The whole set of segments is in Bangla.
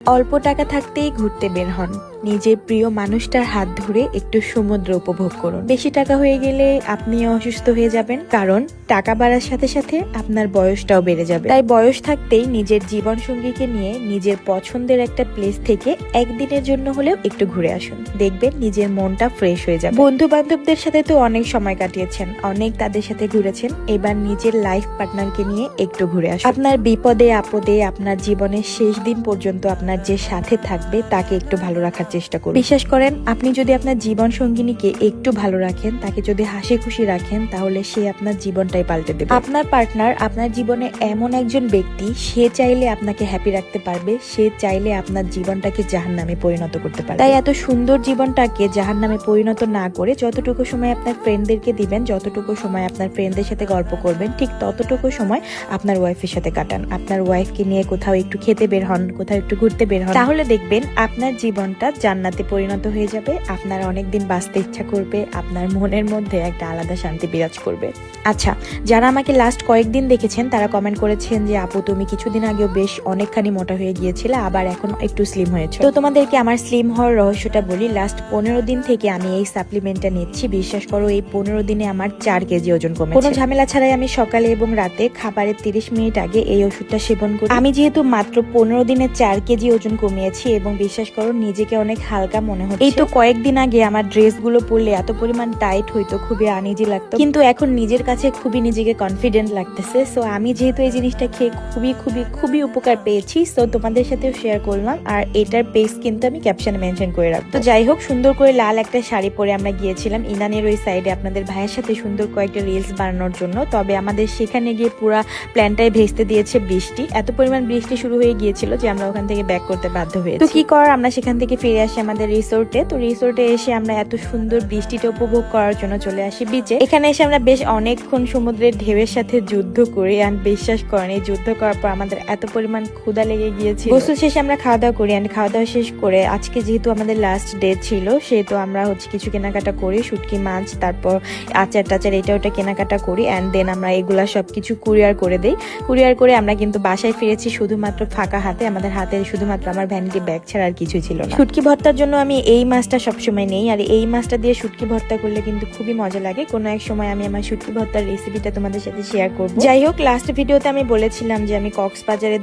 অল্প টাকা থাকতেই ঘুরতে বের হন, নিজের প্রিয় মানুষটার হাত ধরে একটু সমুদ্র উপভোগ করুন। বেশি টাকা হয়ে গেলে আপনিও অসুস্থ হয়ে যাবেন, কারণ টাকা বাড়ার সাথে সাথে আপনার বয়সটাও বেড়ে যাবে। তাই বয়স থাকতেই নিজের জীবন সঙ্গীকে নিয়ে নিজের পছন্দের একটা প্লেস থেকে একদিনের জন্য হলেও একটু ঘুরে আসুন, দেখবেন নিজের মনটা ফ্রেশ হয়ে যাবে। বন্ধু বান্ধবদের সাথে তো অনেক সময় কাটিয়েছেন, অনেক তাদের সাথে ঘুরেছেন, এবার নিজের লাইফ পার্টনারকে নিয়ে একটু ঘুরে আসুন। আপনার বিপদে আপদে, আপনার জীবনের শেষ দিন পর্যন্ত আপনার যে সাথে থাকবে তাকে একটু ভালো রাখার চেষ্টা করুন। বিশ্বাস করেন, আপনি যদি আপনার জীবন সঙ্গিনীকে একটু ভালো রাখেন, তাকে যদি হাসি খুশি রাখেন, তাহলে সে আপনার জীবনটাই পাল্টে দেবে। আপনার পার্টনার আপনার জীবনে এমন একজন ব্যক্তি, সে চাইলে আপনাকে হ্যাপি রাখতে পারবে, সে চাইলে আপনার জীবনটাকে জাহান্নামে পরিণত করতে পারবে। তাই এত সুন্দর জীবনটাকে জাহান্নামে পরিণত না করে যতটুকু সময় আপনার ফ্রেন্ডদেরকে দিবেন, যতটুকু সময় আপনার ফ্রেন্ডদের সাথে গল্প করবেন, ঠিক ততটুকু সময় আপনার ওয়াইফের সাথে কাটান। আপনার ওয়াইফকে নিয়ে কোথাও একটু খেতে বের হন, কোথাও একটু ঘুরতে বের হন, তাহলে দেখবেন আপনার জীবনটা জান্নাতে পরিণত হয়ে যাবে। আপনার অনেকদিন বাঁচতে ইচ্ছা করবে, আপনার মনের মধ্যে একটা আলাদা শান্তি বিরাজ করবে। আচ্ছা, যারা আমাকে লাস্ট কয়েকদিন দেখেছেন তারা কমেন্ট করেছেন যে আপু, তুমি কিছুদিন আগেও বেশ অনেকখানি মোটা হয়ে গিয়েছিলে, আবার এখন একটু স্লিম হয়েছে। তো তোমাদেরকে আমার স্লিম হওয়ার রহস্যটা বলি। লাস্ট 15 দিন থেকে আমি এই সাপ্লিমেন্টটা নিচ্ছি। বিশ্বাস করো, এই 15 দিনে আমার 4 কেজি ওজন কমেছে। কোনো ঝামেলা ছাড়াই আমি সকালে এবং রাতে খাবারের 30 মিনিট আগে এই ওষুধটা সেবন করি। আমি যেহেতু মাত্র 15 দিনে 4 কেজি ওজন কমিয়েছি এবং বিশ্বাস করো নিজেকে অনেক হালকা মনে হচ্ছে। এই তো কয়েকদিন আগে আমার ড্রেসগুলো পরলে এত পরিমাণ টাইট হইতো, খুবই আনইজি লাগতো, কিন্তু এখন নিজের কাছে খুবই নিজেকে কনফিডেন্ট লাগতেছে। সো আমি যেহেতু এই জিনিসটা খেয়ে খুবই খুবই খুবই উপকার পেয়েছি, সো তোমাদের সাথেও শেয়ার করলাম। আর এটার পেজ কিন্তু আমি ক্যাপশনে মেনশন করে রাখবো। তো যাই হোক, সুন্দর করে লাল একটা শাড়ি পরে আমরা গিয়েছিলাম ইনানের ওই সাইডে আপনাদের ভাইয়ের সাথে সুন্দর কয়েকটা রিলস বানানোর জন্য। তবে আমাদের সেখানে গিয়ে পুরা প্ল্যানটাই ভেস্তে দিয়েছে বৃষ্টি। এত পরিমাণ বৃষ্টি শুরু হয়ে গিয়েছিল যে আমরা ওখান থেকে ব্যাক করতে বাধ্য হয়েছি। তো কি করার, আমরা সেখান থেকে ফিরে আসি আমাদের রিসোর্টে। তো রিসোর্টে এসে আমরা এত সুন্দর বৃষ্টিটা উপভোগ করার জন্য চলে আসি বিচে। এখানে এসে আমরা বেশ অনেকক্ষণ সমুদ্রের ঢেউয়ের সাথে যুদ্ধ করি। অ্যান্ড বিশ্বাস করেন, এই যুদ্ধ করার পর আমাদের এত পরিমাণ ক্ষুধা লেগে গিয়েছিল। গোসল শেষে আমরা খাওয়া দাওয়া করি। অ্যান্ড খাওয়া দাওয়া শেষ করে আজকে যেহেতু আমাদের লাস্ট ডে ছিল, সেহেতু আমরা কিছু কেনাকাটা করি, শুটকি মাছ, তারপর আচার টাচার এটা ওটা কেনাকাটা করি। অ্যান্ড দেন আমরা এগুলা সবকিছু কুরিয়ার করে দিই। কুরিয়ার করে আমরা কিন্তু বাসায় ফিরেছি শুধুমাত্র ফাঁকা হাতে। আমাদের হাতে শুধুমাত্র আমার ভ্যানিটি ব্যাগ ছাড়া আর কিছুই ছিল না। শুটকি ভর্তার জন্য আমি এই মাছটা সবসময় নেই, আর এই মাছটা দিয়ে শুটকি ভর্তা করলে কিন্তু খুবই মজা লাগে। কোনো এক সময় আমি আমার শুটকি ভর্তার রেসিপিটা তোমাদের সাথে শেয়ার করবো। যাই হোক, লাস্ট ভিডিওতে আমি বলেছিলাম যে আমি কক্সবাজারে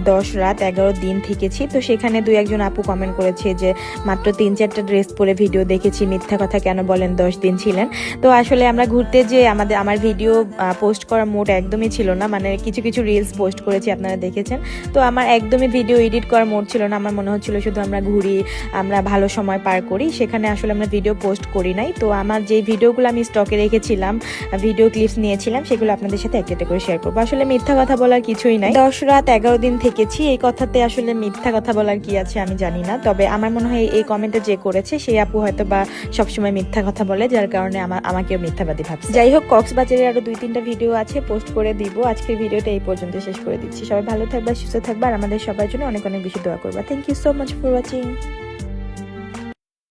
10 রাত 11 দিন থেকেছি। তো সেখানে 2-1 আপু কমেন্ট করেছে যে মাত্র 3-4টা ড্রেস পরে ভিডিও দেখেছি, মিথ্যা কথা কেন বলেন, 10 দিন ছিলেন। তো আসলে আমরা ঘুরতে যে আমার ভিডিও পোস্ট করার মোড একদমই ছিল না, মানে কিছু কিছু রিলস পোস্ট করেছি আপনারা দেখেছেন। তো আমার একদমই ভিডিও এডিট করার মোড ছিল না। আমার মনে হচ্ছিল শুধু আমরা ঘুরি, আমরা ভালো সময় পার করি, সেখানে আসলে আমরা ভিডিও পোস্ট করি নাই। তো আমার যে ভিডিওগুলো আমি স্টকে রেখেছিলাম, ভিডিও ক্লিপস নিয়েছিলাম, সেগুলো আপনাদের সাথে একটা করে শেয়ার করবো। আসলে মিথ্যা কথা বলার কিছুই নাই। 10 রাত 11 দিন থেকেছি, এই কথাতে আসলে মিথ্যা কথা বলার কি আছে আমি জানি না। তবে আমার মনে হয় এই কমেন্টে যে করেছে সেই আপু হয়তো বা সবসময় মিথ্যা কথা বলে, যার কারণে আমাকেও মিথ্যাবাদী ভাবছে। যাই হোক, কক্সবাজারে আরো 2-3টা ভিডিও আছে, পোস্ট করে দিব। আজকের ভিডিওটা এই পর্যন্ত শেষ করে দিচ্ছি। সবাই ভালো থাকবা, সুস্থ থাকবা, আর আমাদের সবার জন্য অনেক অনেক বেশি দোয়া করবা। Thank you so much for watching.